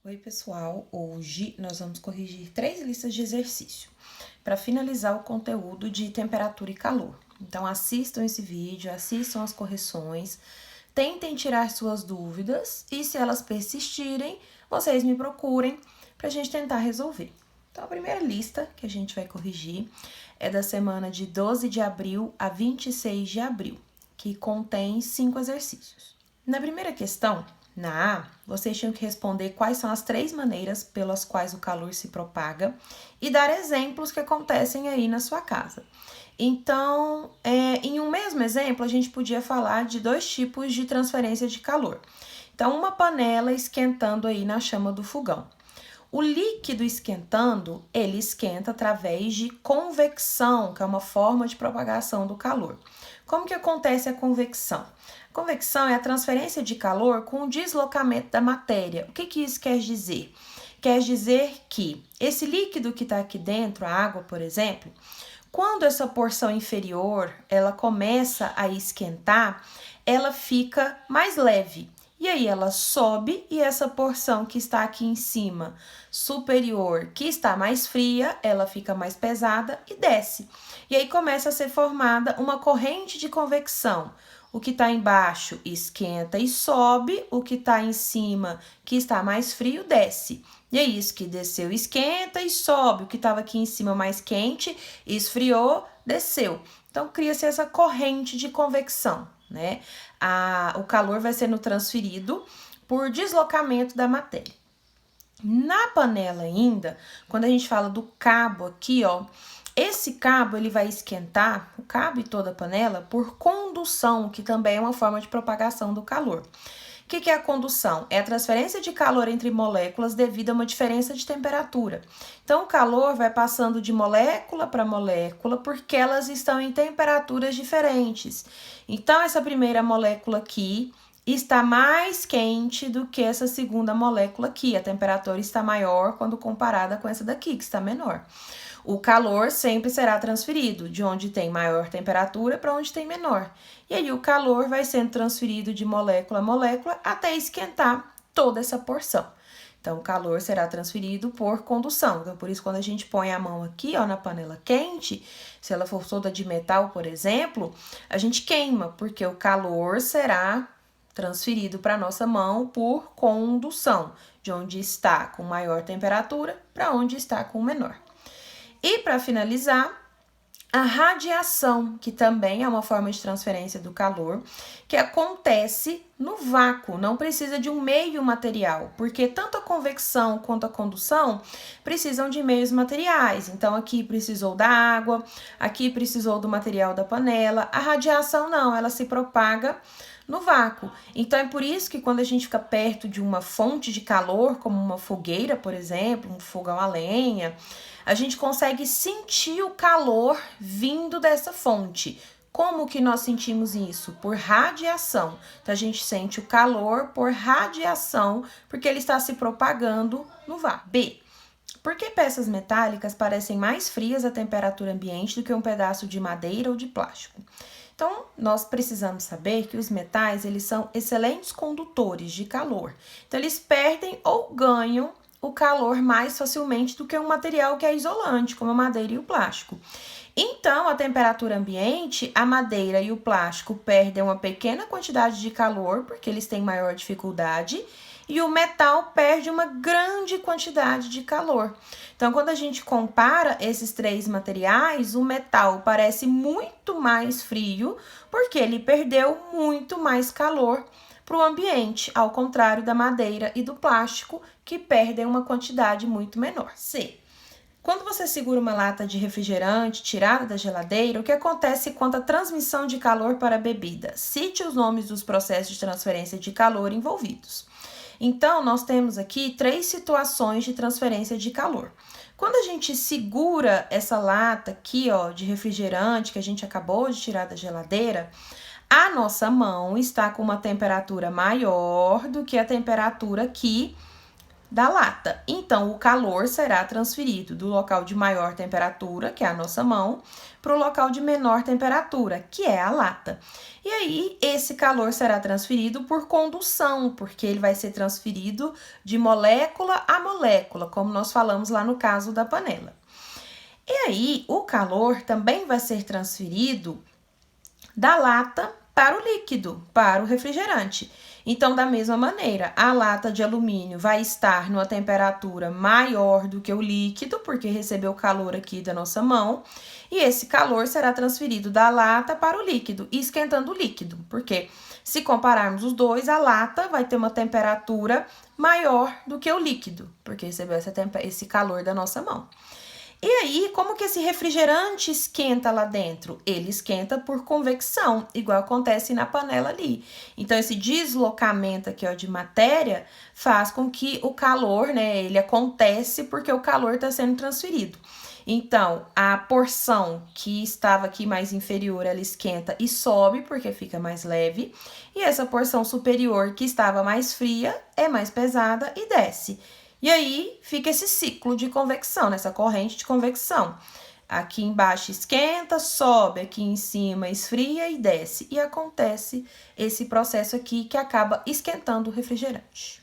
Oi, pessoal! Hoje nós vamos corrigir 3 listas de exercício para finalizar o conteúdo de temperatura e calor. Então, assistam esse vídeo, assistam as correções, tentem tirar suas dúvidas e, se elas persistirem, vocês me procurem para a gente tentar resolver. Então, a primeira lista que a gente vai corrigir é da semana de 12 de abril a 26 de abril, que contém 5 exercícios. Na primeira questão, na A, vocês tinham que responder quais são as 3 maneiras pelas quais o calor se propaga e dar exemplos que acontecem aí na sua casa. Então, em um mesmo exemplo, a gente podia falar de 2 tipos de transferência de calor. Então, uma panela esquentando aí na chama do fogão. O líquido esquentando, ele esquenta através de convecção, que é uma forma de propagação do calor. Como que acontece a convecção? Convecção é a transferência de calor com o deslocamento da matéria. O que isso quer dizer? Quer dizer que esse líquido que está aqui dentro, a água, por exemplo, quando essa porção inferior ela começa a esquentar, ela fica mais leve. E aí ela sobe e essa porção que está aqui em cima, superior, que está mais fria, ela fica mais pesada e desce. E aí começa a ser formada uma corrente de convecção. O que está embaixo esquenta e sobe, o que está em cima, que está mais frio, desce. E é isso que desceu, esquenta e sobe. O que estava aqui em cima mais quente, esfriou, desceu. Então, cria-se essa corrente de convecção, né? O calor vai sendo transferido por deslocamento da matéria. Na panela ainda, quando a gente fala do cabo aqui, ó, esse cabo ele vai esquentar, o cabo e toda a panela, por condução, que também é uma forma de propagação do calor. O que é a condução? É a transferência de calor entre moléculas devido a uma diferença de temperatura. Então, o calor vai passando de molécula para molécula porque elas estão em temperaturas diferentes. Então, essa primeira molécula aqui está mais quente do que essa segunda molécula aqui. A temperatura está maior quando comparada com essa daqui, que está menor. O calor sempre será transferido de onde tem maior temperatura para onde tem menor. E aí o calor vai sendo transferido de molécula a molécula até esquentar toda essa porção. Então, o calor será transferido por condução. Então, por isso, quando a gente põe a mão aqui, ó, na panela quente, se ela for toda de metal, por exemplo, a gente queima, porque o calor será transferido para a nossa mão por condução, de onde está com maior temperatura para onde está com menor. E para finalizar, a radiação, que também é uma forma de transferência do calor, que acontece no vácuo, não precisa de um meio material, porque tanto a convecção quanto a condução precisam de meios materiais. Então, aqui precisou da água, aqui precisou do material da panela. A radiação não, ela se propaga no vácuo. Então, é por isso que quando a gente fica perto de uma fonte de calor, como uma fogueira, por exemplo, um fogão a lenha, a gente consegue sentir o calor vindo dessa fonte. Como que nós sentimos isso? Por radiação. Então, a gente sente o calor por radiação, porque ele está se propagando no vácuo. B. Por que peças metálicas parecem mais frias à temperatura ambiente do que um pedaço de madeira ou de plástico? Então, nós precisamos saber que os metais, eles são excelentes condutores de calor. Então, eles perdem ou ganham o calor mais facilmente do que um material que é isolante, como a madeira e o plástico. Então, a temperatura ambiente, a madeira e o plástico perdem uma pequena quantidade de calor, porque eles têm maior dificuldade, e o metal perde uma grande quantidade de calor. Então, quando a gente compara esses 3 materiais, o metal parece muito mais frio, porque ele perdeu muito mais calor para o ambiente, ao contrário da madeira e do plástico, que perdem uma quantidade muito menor. C. Quando você segura uma lata de refrigerante tirada da geladeira, o que acontece quanto à transmissão de calor para a bebida? Cite os nomes dos processos de transferência de calor envolvidos. Então, nós temos aqui 3 situações de transferência de calor. Quando a gente segura essa lata aqui, ó, de refrigerante que a gente acabou de tirar da geladeira, a nossa mão está com uma temperatura maior do que a temperatura aqui da lata. Então, o calor será transferido do local de maior temperatura, que é a nossa mão, para o local de menor temperatura, que é a lata. E aí, esse calor será transferido por condução, porque ele vai ser transferido de molécula a molécula, como nós falamos lá no caso da panela. E aí, o calor também vai ser transferido da lata para o líquido, para o refrigerante. Então, da mesma maneira, a lata de alumínio vai estar numa temperatura maior do que o líquido, porque recebeu calor aqui da nossa mão, e esse calor será transferido da lata para o líquido, esquentando o líquido, porque se compararmos os dois, a lata vai ter uma temperatura maior do que o líquido, porque recebeu esse calor da nossa mão. E aí, como que esse refrigerante esquenta lá dentro? Ele esquenta por convecção, igual acontece na panela ali. Então, esse deslocamento aqui, ó, de matéria faz com que o calor, né, ele acontece porque o calor está sendo transferido. Então, a porção que estava aqui mais inferior, ela esquenta e sobe porque fica mais leve. E essa porção superior, que estava mais fria, é mais pesada e desce. E aí, fica esse ciclo de convecção, nessa corrente de convecção. Aqui embaixo esquenta, sobe, aqui em cima esfria e desce. E acontece esse processo aqui que acaba esquentando o refrigerante.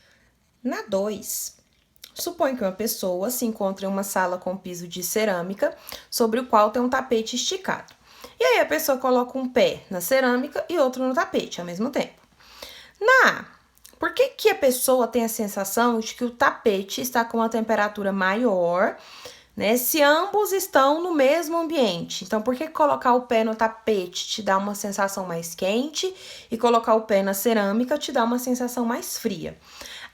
Na 2, supõe que uma pessoa se encontra em uma sala com piso de cerâmica, sobre o qual tem um tapete esticado. E aí a pessoa coloca um pé na cerâmica e outro no tapete ao mesmo tempo. Por que a pessoa tem a sensação de que o tapete está com uma temperatura maior, né? Se ambos estão no mesmo ambiente. Então, por que colocar o pé no tapete te dá uma sensação mais quente e colocar o pé na cerâmica te dá uma sensação mais fria?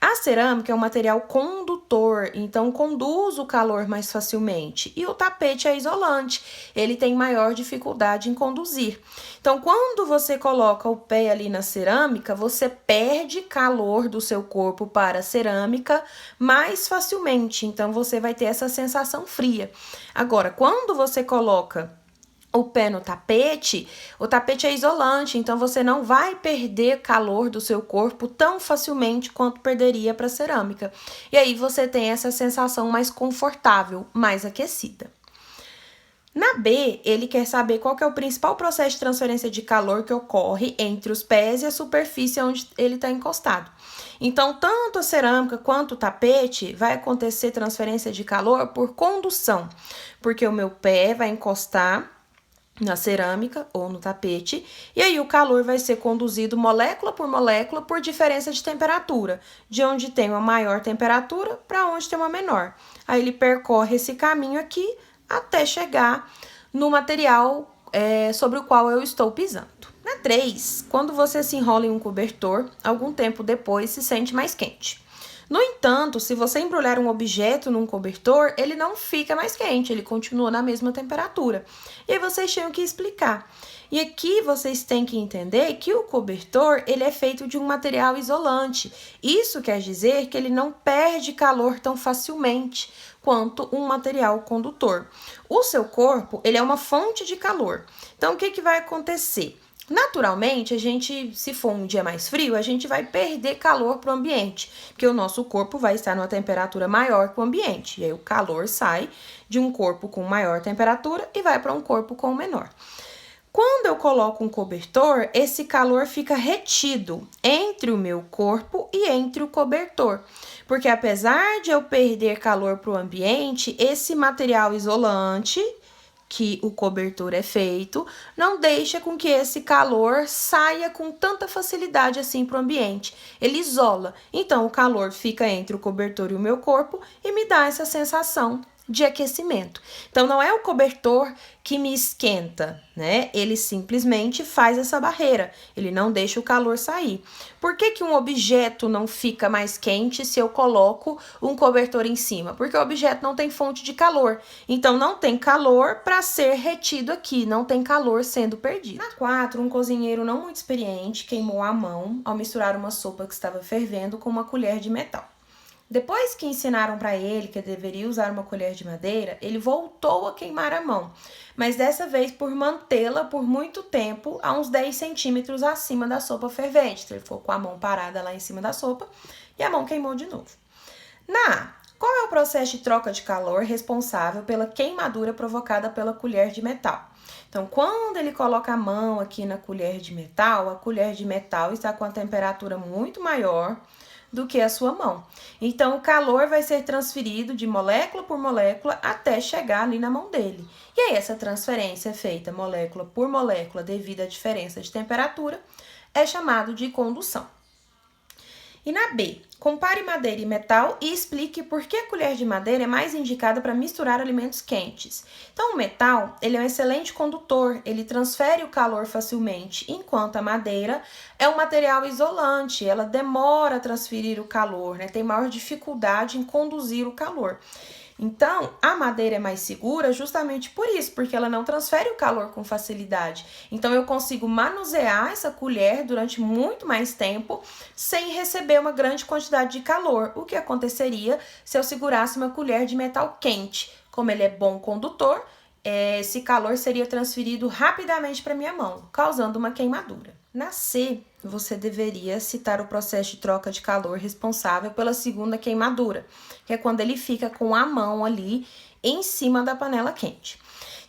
A cerâmica é um material condutor, então conduz o calor mais facilmente. E o tapete é isolante, ele tem maior dificuldade em conduzir. Então, quando você coloca o pé ali na cerâmica, você perde calor do seu corpo para a cerâmica mais facilmente. Então, você vai ter essa sensação fria. Agora, quando você coloca o pé no tapete, o tapete é isolante, então você não vai perder calor do seu corpo tão facilmente quanto perderia para a cerâmica. E aí você tem essa sensação mais confortável, mais aquecida. Na B, ele quer saber qual que é o principal processo de transferência de calor que ocorre entre os pés e a superfície onde ele está encostado. Então, tanto a cerâmica quanto o tapete vai acontecer transferência de calor por condução, porque o meu pé vai encostar na cerâmica ou no tapete, e aí o calor vai ser conduzido molécula por diferença de temperatura, de onde tem uma maior temperatura para onde tem uma menor. Aí ele percorre esse caminho aqui até chegar no material sobre o qual eu estou pisando. Na 3, quando você se enrola em um cobertor, algum tempo depois se sente mais quente. No entanto, se você embrulhar um objeto num cobertor, ele não fica mais quente, ele continua na mesma temperatura. E aí vocês tinham que explicar. E aqui vocês têm que entender que o cobertor, ele é feito de um material isolante. Isso quer dizer que ele não perde calor tão facilmente quanto um material condutor. O seu corpo, ele é uma fonte de calor. Então, o que vai acontecer? Naturalmente, a gente, se for um dia mais frio, a gente vai perder calor para o ambiente, porque o nosso corpo vai estar numa temperatura maior que o ambiente. E aí o calor sai de um corpo com maior temperatura e vai para um corpo com menor. Quando eu coloco um cobertor, esse calor fica retido entre o meu corpo e entre o cobertor. Porque apesar de eu perder calor para o ambiente, esse material isolante que o cobertor é feito, não deixa com que esse calor saia com tanta facilidade assim para o ambiente. Ele isola. Então, o calor fica entre o cobertor e o meu corpo e me dá essa sensação de aquecimento. Então, não é o cobertor que me esquenta, né? Ele simplesmente faz essa barreira. Ele não deixa o calor sair. Por que um objeto não fica mais quente se eu coloco um cobertor em cima? Porque o objeto não tem fonte de calor. Então, não tem calor para ser retido aqui. Não tem calor sendo perdido. Na 4, um cozinheiro não muito experiente queimou a mão ao misturar uma sopa que estava fervendo com uma colher de metal. Depois que ensinaram para ele que deveria usar uma colher de madeira, ele voltou a queimar a mão, mas dessa vez por mantê-la por muito tempo a uns 10 centímetros acima da sopa fervente. Então, ele ficou com a mão parada lá em cima da sopa e a mão queimou de novo. Na A, qual é o processo de troca de calor responsável pela queimadura provocada pela colher de metal? Então, quando ele coloca a mão aqui na colher de metal, a colher de metal está com a temperatura muito maior do que a sua mão. Então, o calor vai ser transferido de molécula por molécula até chegar ali na mão dele. E aí, essa transferência feita molécula por molécula devido à diferença de temperatura é chamado de condução. E na B, compare madeira e metal e explique por que a colher de madeira é mais indicada para misturar alimentos quentes. Então, o metal, ele é um excelente condutor, ele transfere o calor facilmente, enquanto a madeira é um material isolante, ela demora a transferir o calor, né? Tem maior dificuldade em conduzir o calor. Então, a madeira é mais segura justamente por isso, porque ela não transfere o calor com facilidade. Então, eu consigo manusear essa colher durante muito mais tempo sem receber uma grande quantidade de calor. O que aconteceria se eu segurasse uma colher de metal quente? Como ele é bom condutor, esse calor seria transferido rapidamente para minha mão, causando uma queimadura. Na C, você deveria citar o processo de troca de calor responsável pela segunda queimadura, que é quando ele fica com a mão ali em cima da panela quente.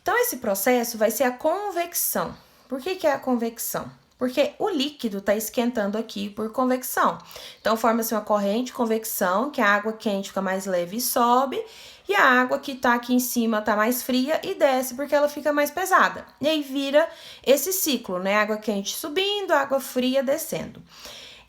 Então, esse processo vai ser a convecção. Por que é a convecção? Porque o líquido está esquentando aqui por convecção. Então, forma-se uma corrente de convecção, que a água quente fica mais leve e sobe, e a água que está aqui em cima está mais fria e desce porque ela fica mais pesada. E aí vira esse ciclo, né? Água quente subindo, água fria descendo.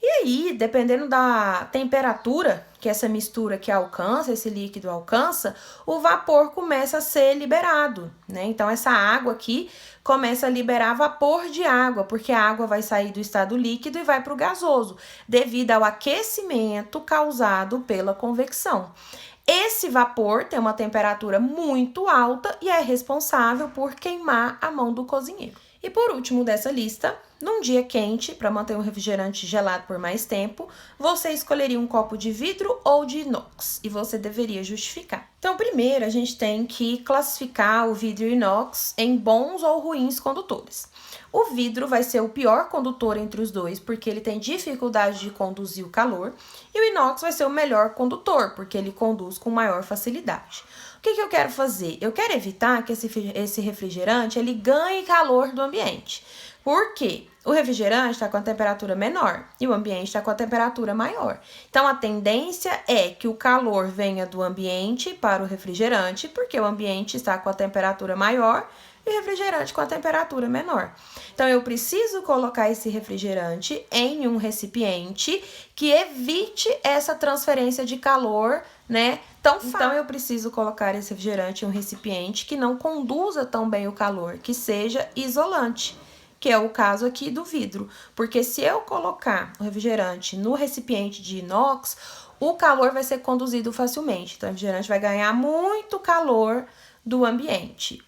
E aí, dependendo da temperatura que essa mistura aqui alcança, esse líquido alcança, o vapor começa a ser liberado, né? Então, essa água aqui começa a liberar vapor de água, porque a água vai sair do estado líquido e vai para o gasoso, devido ao aquecimento causado pela convecção. Esse vapor tem uma temperatura muito alta e é responsável por queimar a mão do cozinheiro. E por último dessa lista, num dia quente, para manter um refrigerante gelado por mais tempo, você escolheria um copo de vidro ou de inox e você deveria justificar. Então, primeiro, a gente tem que classificar o vidro e o inox em bons ou ruins condutores. O vidro vai ser o pior condutor entre os dois, porque ele tem dificuldade de conduzir o calor, e o inox vai ser o melhor condutor, porque ele conduz com maior facilidade. O que eu quero fazer? Eu quero evitar que esse refrigerante ele ganhe calor do ambiente. Por quê? O refrigerante está com a temperatura menor e o ambiente está com a temperatura maior. Então, a tendência é que o calor venha do ambiente para o refrigerante, porque o ambiente está com a temperatura maior e o refrigerante com a temperatura menor. Então, eu preciso colocar esse refrigerante em um recipiente que evite essa transferência de calor, né? Então, eu preciso colocar esse refrigerante em um recipiente que não conduza tão bem o calor, que seja isolante, que é o caso aqui do vidro. Porque se eu colocar o refrigerante no recipiente de inox, o calor vai ser conduzido facilmente. Então, o refrigerante vai ganhar muito calor do ambiente.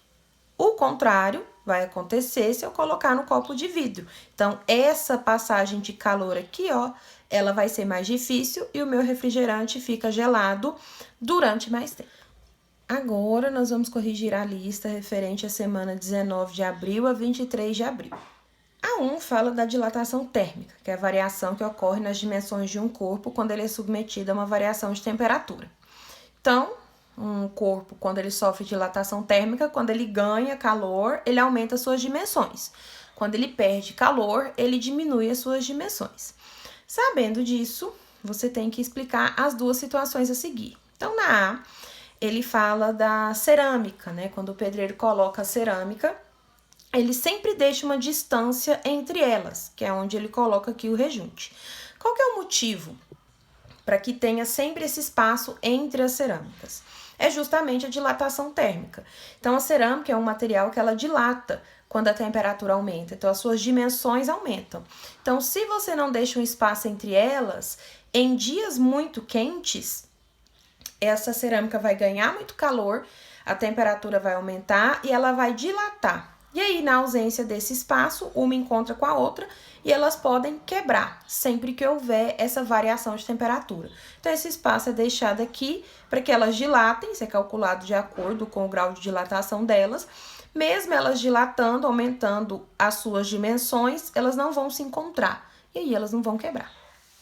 O contrário vai acontecer se eu colocar no copo de vidro. Então, essa passagem de calor aqui, ó, ela vai ser mais difícil e o meu refrigerante fica gelado durante mais tempo. Agora, nós vamos corrigir a lista referente à semana 19 de abril a 23 de abril. A 1 fala da dilatação térmica, que é a variação que ocorre nas dimensões de um corpo quando ele é submetido a uma variação de temperatura. Então, um corpo, quando ele sofre dilatação térmica, quando ele ganha calor, ele aumenta suas dimensões. Quando ele perde calor, ele diminui as suas dimensões. Sabendo disso, você tem que explicar as duas situações a seguir. Então, na A, ele fala da cerâmica, né? Quando o pedreiro coloca a cerâmica, ele sempre deixa uma distância entre elas, que é onde ele coloca aqui o rejunte. Qual que é o motivo para que tenha sempre esse espaço entre as cerâmicas? É justamente a dilatação térmica. Então, a cerâmica é um material que ela dilata quando a temperatura aumenta, então as suas dimensões aumentam. Então, se você não deixa um espaço entre elas, em dias muito quentes, essa cerâmica vai ganhar muito calor, a temperatura vai aumentar e ela vai dilatar. E aí, na ausência desse espaço, uma encontra com a outra e elas podem quebrar, sempre que houver essa variação de temperatura. Então, esse espaço é deixado aqui para que elas dilatem, isso é calculado de acordo com o grau de dilatação delas. Mesmo elas dilatando, aumentando as suas dimensões, elas não vão se encontrar e aí elas não vão quebrar.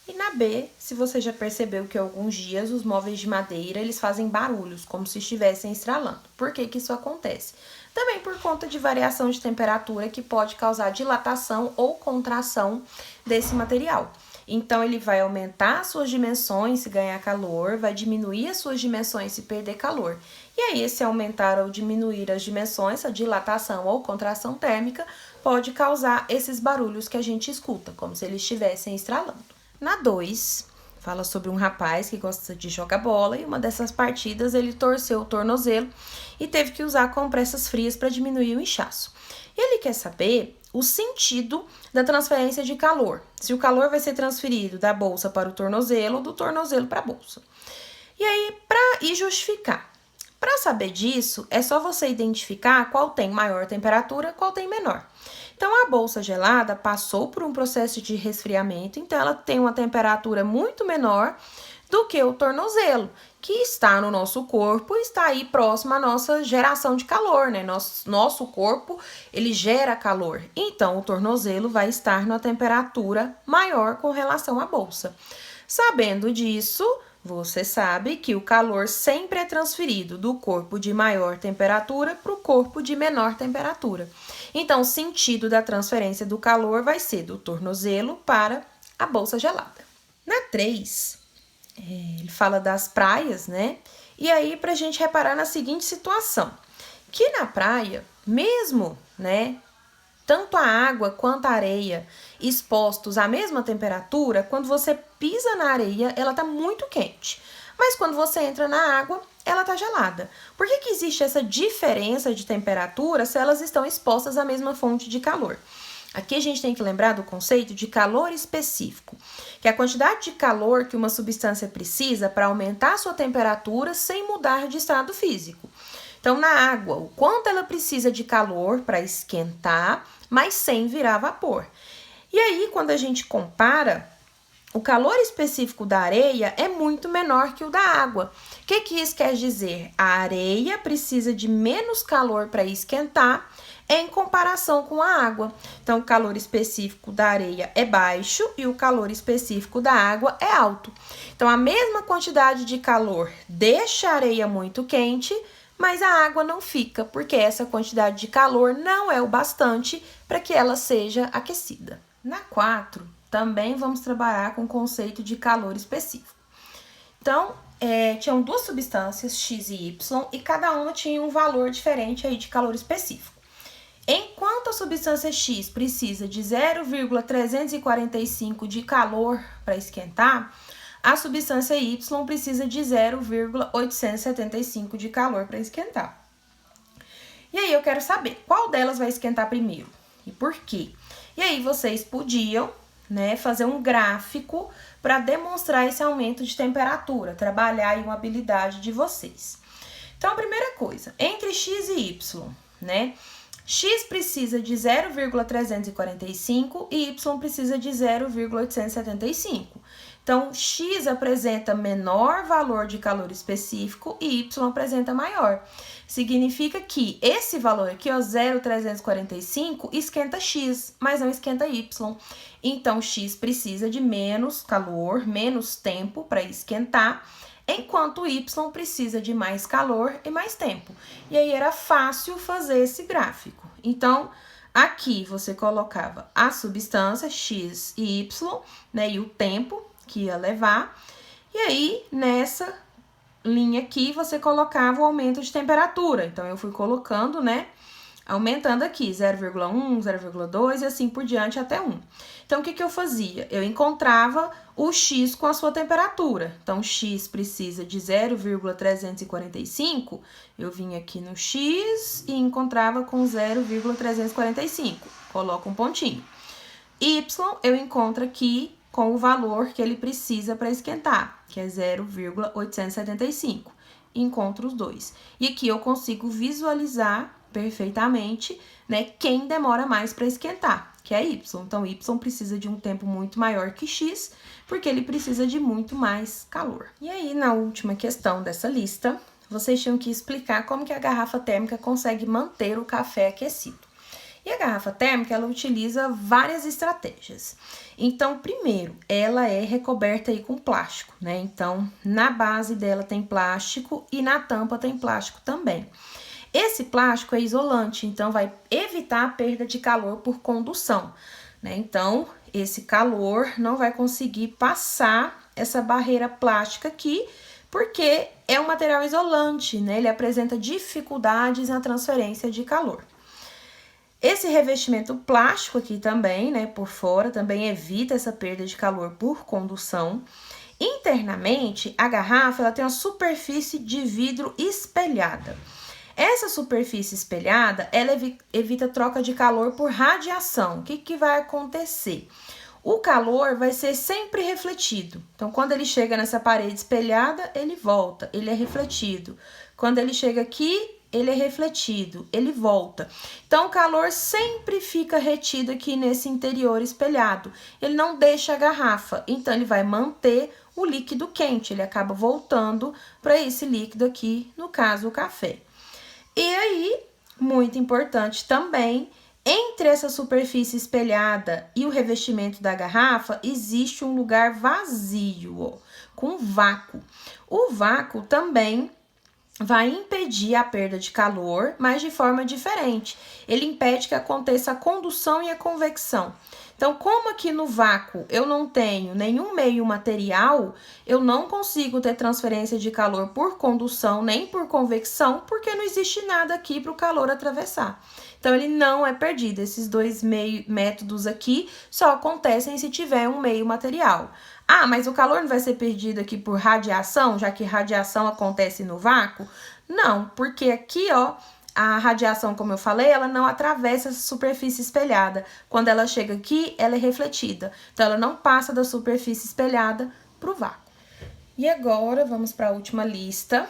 E na B, se você já percebeu que alguns dias os móveis de madeira, eles fazem barulhos, como se estivessem estralando. Por que que isso acontece? Também por conta de variação de temperatura que pode causar dilatação ou contração desse material. Então, ele vai aumentar as suas dimensões se ganhar calor, vai diminuir as suas dimensões se perder calor. E aí, esse aumentar ou diminuir as dimensões, a dilatação ou contração térmica, pode causar esses barulhos que a gente escuta, como se eles estivessem estralando. Na 2, fala sobre um rapaz que gosta de jogar bola e uma dessas partidas ele torceu o tornozelo e teve que usar compressas frias para diminuir o inchaço. Ele quer saber o sentido da transferência de calor. Se o calor vai ser transferido da bolsa para o tornozelo ou do tornozelo para a bolsa. E aí, para justificar. Para saber disso, é só você identificar qual tem maior temperatura, qual tem menor. Então, a bolsa gelada passou por um processo de resfriamento, então ela tem uma temperatura muito menor do que o tornozelo, que está no nosso corpo e está aí próximo à nossa geração de calor, né? Nosso corpo, ele gera calor. Então, o tornozelo vai estar numa temperatura maior com relação à bolsa. Sabendo disso, você sabe que o calor sempre é transferido do corpo de maior temperatura para o corpo de menor temperatura. Então, o sentido da transferência do calor vai ser do tornozelo para a bolsa gelada. Na 3, ele fala das praias, né? E aí, pra gente reparar na seguinte situação, que na praia, mesmo, né, tanto a água quanto a areia expostos à mesma temperatura, quando você pisa na areia, ela tá muito quente. Mas quando você entra na água, ela tá gelada. Por que que existe essa diferença de temperatura se elas estão expostas à mesma fonte de calor? Aqui a gente tem que lembrar do conceito de calor específico, que é a quantidade de calor que uma substância precisa para aumentar a sua temperatura sem mudar de estado físico. Então, na água, o quanto ela precisa de calor para esquentar, mas sem virar vapor. E aí, quando a gente compara, o calor específico da areia é muito menor que o da água. O que isso quer dizer? A areia precisa de menos calor para esquentar em comparação com a água. Então, o calor específico da areia é baixo e o calor específico da água é alto. Então, a mesma quantidade de calor deixa a areia muito quente, mas a água não fica, porque essa quantidade de calor não é o bastante para que ela seja aquecida. Na 4, também vamos trabalhar com o conceito de calor específico. Então, tinham duas substâncias, X e Y, e cada uma tinha um valor diferente aí de calor específico. Enquanto a substância X precisa de 0,345 de calor para esquentar, a substância Y precisa de 0,875 de calor para esquentar. E aí eu quero saber qual delas vai esquentar primeiro e por quê. E aí vocês podiam, né, fazer um gráfico para demonstrar esse aumento de temperatura, trabalhar aí uma habilidade de vocês. Então, a primeira coisa, entre X e Y, né? X precisa de 0,345 e Y precisa de 0,875. Então, X apresenta menor valor de calor específico e Y apresenta maior. Significa que esse valor aqui, ó, 0,345, esquenta X, mas não esquenta Y. Então, X precisa de menos calor, menos tempo para esquentar, enquanto Y precisa de mais calor e mais tempo. E aí era fácil fazer esse gráfico. Então, aqui você colocava a substância X e Y, né, e o tempo que ia levar. E aí, nessa linha aqui, você colocava o aumento de temperatura. Então, eu fui colocando, né, aumentando aqui 0,1, 0,2 e assim por diante até 1. Então, o que eu fazia? Eu encontrava o X com a sua temperatura. Então, X precisa de 0,345, eu vinha aqui no X e encontrava com 0,345. Coloco um pontinho. Y eu encontro aqui com o valor que ele precisa para esquentar, que é 0,875. Encontro os dois. E aqui eu consigo visualizar perfeitamente, né, quem demora mais para esquentar, que é Y. Então, Y precisa de um tempo muito maior que X, porque ele precisa de muito mais calor. E aí, na última questão dessa lista, vocês tinham que explicar como que a garrafa térmica consegue manter o café aquecido. E a garrafa térmica, ela utiliza várias estratégias. Então, primeiro, ela é recoberta aí com plástico, né? Então, na base dela tem plástico e na tampa tem plástico também. Esse plástico é isolante, então vai evitar a perda de calor por condução, né? Então, esse calor não vai conseguir passar essa barreira plástica aqui, porque é um material isolante, né? Ele apresenta dificuldades na transferência de calor. Esse revestimento plástico aqui também, né, por fora, também evita essa perda de calor por condução. Internamente, a garrafa ela tem uma superfície de vidro espelhada. Essa superfície espelhada, ela evita troca de calor por radiação. O que vai acontecer? O calor vai ser sempre refletido. Então, quando ele chega nessa parede espelhada, ele volta, ele é refletido. Quando ele chega aqui, ele é refletido, ele volta. Então, o calor sempre fica retido aqui nesse interior espelhado. Ele não deixa a garrafa, então ele vai manter o líquido quente. Ele acaba voltando para esse líquido aqui, no caso, o café. E aí, muito importante também, entre essa superfície espelhada e o revestimento da garrafa, existe um lugar vazio, ó, com vácuo. O vácuo também vai impedir a perda de calor, mas de forma diferente. Ele impede que aconteça a condução e a convecção. Então, como aqui no vácuo eu não tenho nenhum meio material, eu não consigo ter transferência de calor por condução nem por convecção, porque não existe nada aqui para o calor atravessar. Então, ele não é perdido. Esses dois métodos aqui só acontecem se tiver um meio material. Ah, mas o calor não vai ser perdido aqui por radiação, já que radiação acontece no vácuo? Não, porque aqui, ó, a radiação, como eu falei, ela não atravessa essa superfície espelhada. Quando ela chega aqui, ela é refletida. Então, ela não passa da superfície espelhada para o vácuo. E agora, vamos para a última lista,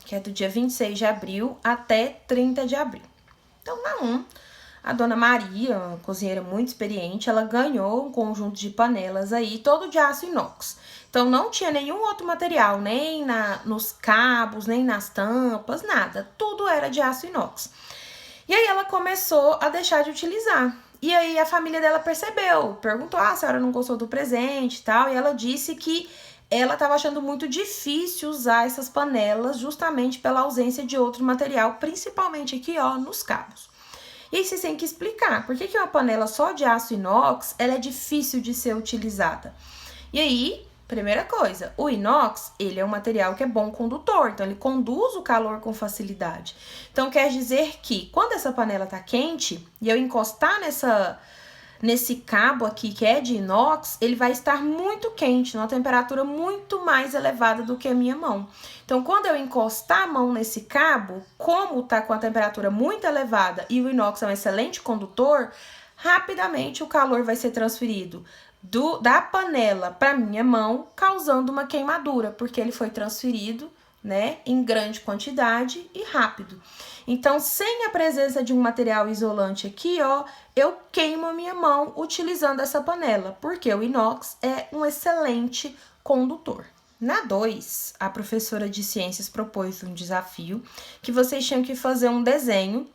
que é do dia 26 de abril até 30 de abril. Então, na 1, a dona Maria, uma cozinheira muito experiente, ela ganhou um conjunto de panelas aí, todo de aço inox. Então, não tinha nenhum outro material, nem nos cabos, nem nas tampas, nada. Tudo era de aço inox. E aí, ela começou a deixar de utilizar. E aí, a família dela percebeu, perguntou, a senhora não gostou do presente e tal, e ela disse que ela estava achando muito difícil usar essas panelas justamente pela ausência de outro material, principalmente aqui, ó, nos cabos. E aí vocês têm que explicar por que uma panela só de aço inox ela é difícil de ser utilizada. E aí, primeira coisa, o inox ele é um material que é bom condutor, então ele conduz o calor com facilidade. Então quer dizer que quando essa panela tá quente e eu encostar nesse cabo aqui que é de inox, ele vai estar muito quente, numa temperatura muito mais elevada do que a minha mão. Então, quando eu encostar a mão nesse cabo, como tá com a temperatura muito elevada e o inox é um excelente condutor, rapidamente o calor vai ser transferido da panela para minha mão, causando uma queimadura, porque ele foi transferido, né, em grande quantidade e rápido. Então, sem a presença de um material isolante aqui, ó, eu queimo a minha mão utilizando essa panela, porque o inox é um excelente condutor. Na 2, a professora de ciências propôs um desafio que vocês tinham que fazer um desenho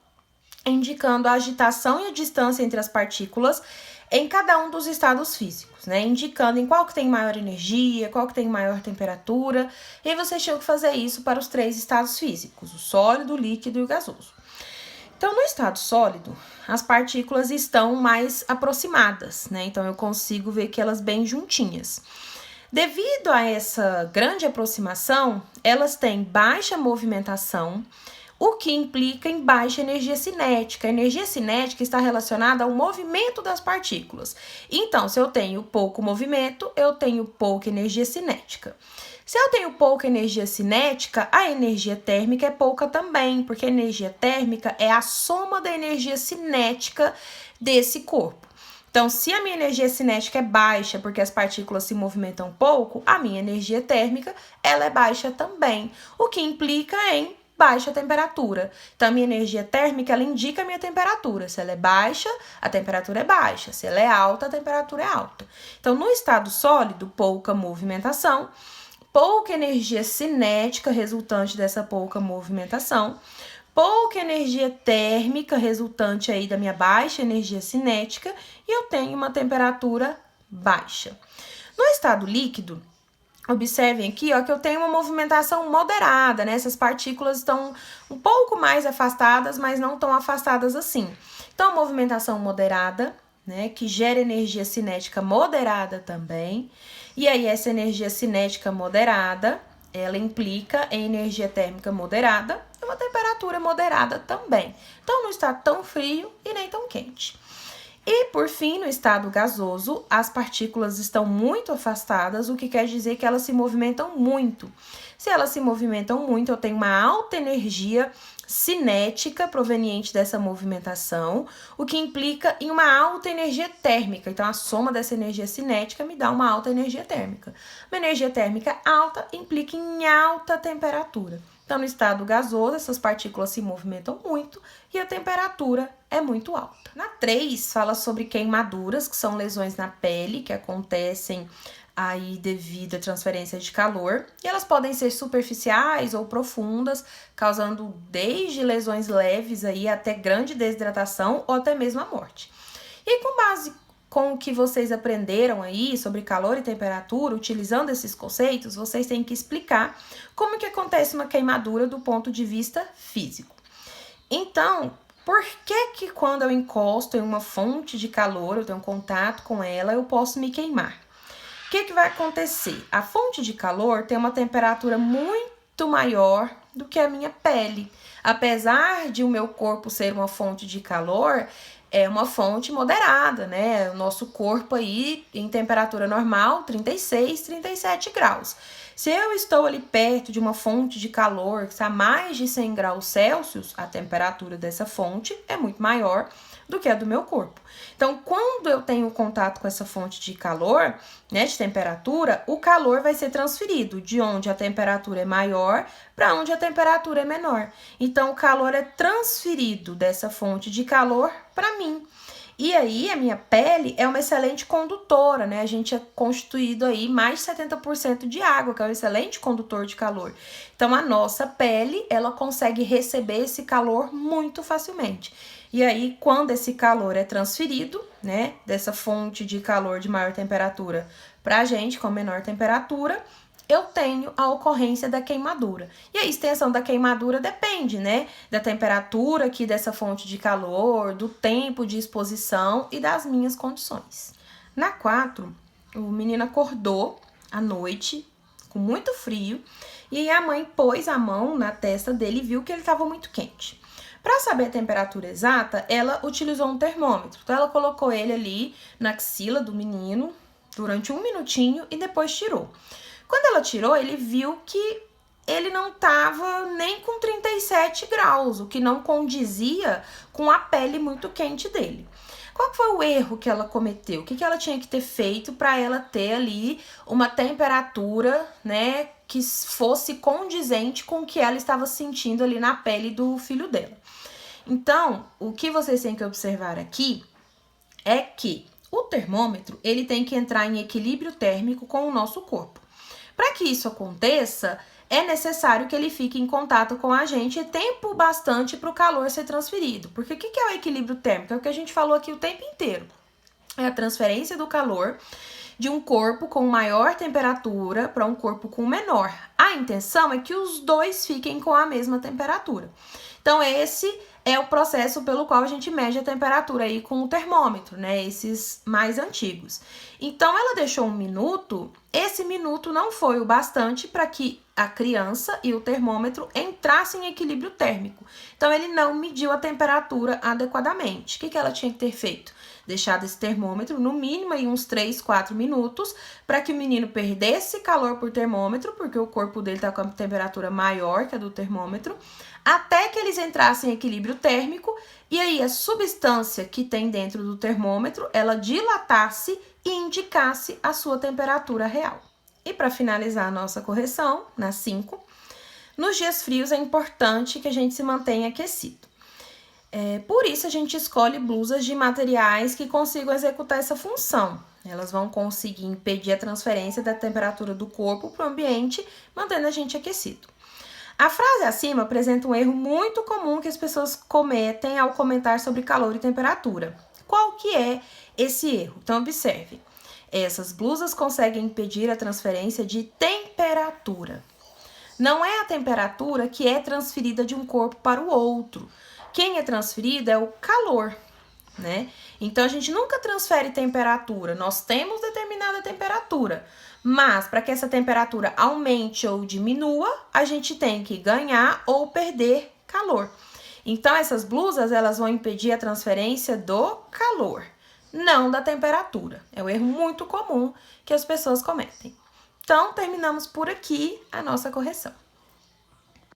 indicando a agitação e a distância entre as partículas em cada um dos estados físicos, né? Indicando em qual que tem maior energia, qual que tem maior temperatura, e aí vocês tinham que fazer isso para os 3 estados físicos, o sólido, o líquido e o gasoso. Então, no estado sólido, as partículas estão mais aproximadas, né? Então, eu consigo ver que elas bem juntinhas. Devido a essa grande aproximação, elas têm baixa movimentação, o que implica em baixa energia cinética. A energia cinética está relacionada ao movimento das partículas. Então, se eu tenho pouco movimento, eu tenho pouca energia cinética. Se eu tenho pouca energia cinética, a energia térmica é pouca também, porque a energia térmica é a soma da energia cinética desse corpo. Então, se a minha energia cinética é baixa, porque as partículas se movimentam pouco, a minha energia térmica, ela é baixa também, o que implica em baixa temperatura. Então, a minha energia térmica, ela indica a minha temperatura. Se ela é baixa, a temperatura é baixa. Se ela é alta, a temperatura é alta. Então, no estado sólido, pouca movimentação, pouca energia cinética resultante dessa pouca movimentação, pouca energia térmica resultante aí da minha baixa energia cinética e eu tenho uma temperatura baixa. No estado líquido, observem aqui, ó, que eu tenho uma movimentação moderada, né? Essas partículas estão um pouco mais afastadas, mas não tão afastadas assim. Então, movimentação moderada, né? Que gera energia cinética moderada também. E aí, essa energia cinética moderada, ela implica em energia térmica moderada e uma temperatura moderada também. Então, não está tão frio e nem tão quente. E, por fim, no estado gasoso, as partículas estão muito afastadas, o que quer dizer que elas se movimentam muito. Se elas se movimentam muito, eu tenho uma alta energia cinética proveniente dessa movimentação, o que implica em uma alta energia térmica. Então, a soma dessa energia cinética me dá uma alta energia térmica. Uma energia térmica alta implica em alta temperatura. Então, no estado gasoso, essas partículas se movimentam muito e a temperatura é muito alta. Na 3, fala sobre queimaduras, que são lesões na pele que acontecem aí devido à transferência de calor. E elas podem ser superficiais ou profundas, causando desde lesões leves aí até grande desidratação ou até mesmo a morte. E com base com o que vocês aprenderam aí sobre calor e temperatura, utilizando esses conceitos, vocês têm que explicar como que acontece uma queimadura do ponto de vista físico. Então, por que quando eu encosto em uma fonte de calor, eu tenho contato com ela, eu posso me queimar? O que vai acontecer? A fonte de calor tem uma temperatura muito maior do que a minha pele. Apesar de o meu corpo ser uma fonte de calor, é uma fonte moderada, né? O nosso corpo aí em temperatura normal, 36, 37 graus. Se eu estou ali perto de uma fonte de calor que está a mais de 100 graus Celsius, a temperatura dessa fonte é muito maior do que a do meu corpo. Então, quando eu tenho contato com essa fonte de calor, né, de temperatura, o calor vai ser transferido de onde a temperatura é maior para onde a temperatura é menor. Então, o calor é transferido dessa fonte de calor para mim. E aí, a minha pele é uma excelente condutora, né? A gente é constituído aí mais de 70% de água, que é um excelente condutor de calor. Então, a nossa pele, ela consegue receber esse calor muito facilmente. E aí, quando esse calor é transferido, né, dessa fonte de calor de maior temperatura pra gente com menor temperatura, eu tenho a ocorrência da queimadura. E a extensão da queimadura depende, né, da temperatura aqui dessa fonte de calor, do tempo de exposição e das minhas condições. Na 4, o menino acordou à noite com muito frio e a mãe pôs a mão na testa dele e viu que ele estava muito quente. Para saber a temperatura exata, ela utilizou um termômetro. Então, ela colocou ele ali na axila do menino durante 1 minutinho e depois tirou. Quando ela tirou, ele viu que ele não estava nem com 37 graus, o que não condizia com a pele muito quente dele. Qual foi o erro que ela cometeu? O que ela tinha que ter feito para ela ter ali uma temperatura, né, que fosse condizente com o que ela estava sentindo ali na pele do filho dela? Então, o que vocês têm que observar aqui é que o termômetro, ele tem que entrar em equilíbrio térmico com o nosso corpo. Para que isso aconteça, é necessário que ele fique em contato com a gente tempo bastante para o calor ser transferido. Porque o que é o equilíbrio térmico? É o que a gente falou aqui o tempo inteiro. É a transferência do calor de um corpo com maior temperatura para um corpo com menor. A intenção é que os dois fiquem com a mesma temperatura. Então, esse é o processo pelo qual a gente mede a temperatura aí com o termômetro, né? Esses mais antigos. Então, ela deixou 1 minuto, esse minuto não foi o bastante para que a criança e o termômetro entrassem em equilíbrio térmico. Então, ele não mediu a temperatura adequadamente. O que ela tinha que ter feito? Deixado esse termômetro no mínimo aí uns 3, 4 minutos para que o menino perdesse calor por termômetro, porque o corpo dele está com a temperatura maior que a do termômetro, até que eles entrassem em equilíbrio térmico e aí a substância que tem dentro do termômetro, ela dilatasse e indicasse a sua temperatura real. E para finalizar a nossa correção, na 5, nos dias frios é importante que a gente se mantenha aquecido. Por isso, a gente escolhe blusas de materiais que consigam executar essa função. Elas vão conseguir impedir a transferência da temperatura do corpo para o ambiente, mantendo a gente aquecido. A frase acima apresenta um erro muito comum que as pessoas cometem ao comentar sobre calor e temperatura. Qual que é esse erro? Então, observe. Essas blusas conseguem impedir a transferência de temperatura. Não é a temperatura que é transferida de um corpo para o outro. Quem é transferido é o calor, né? Então, a gente nunca transfere temperatura. Nós temos determinada temperatura. Mas, para que essa temperatura aumente ou diminua, a gente tem que ganhar ou perder calor. Então, essas blusas, elas vão impedir a transferência do calor, não da temperatura. É um erro muito comum que as pessoas cometem. Então, terminamos por aqui a nossa correção.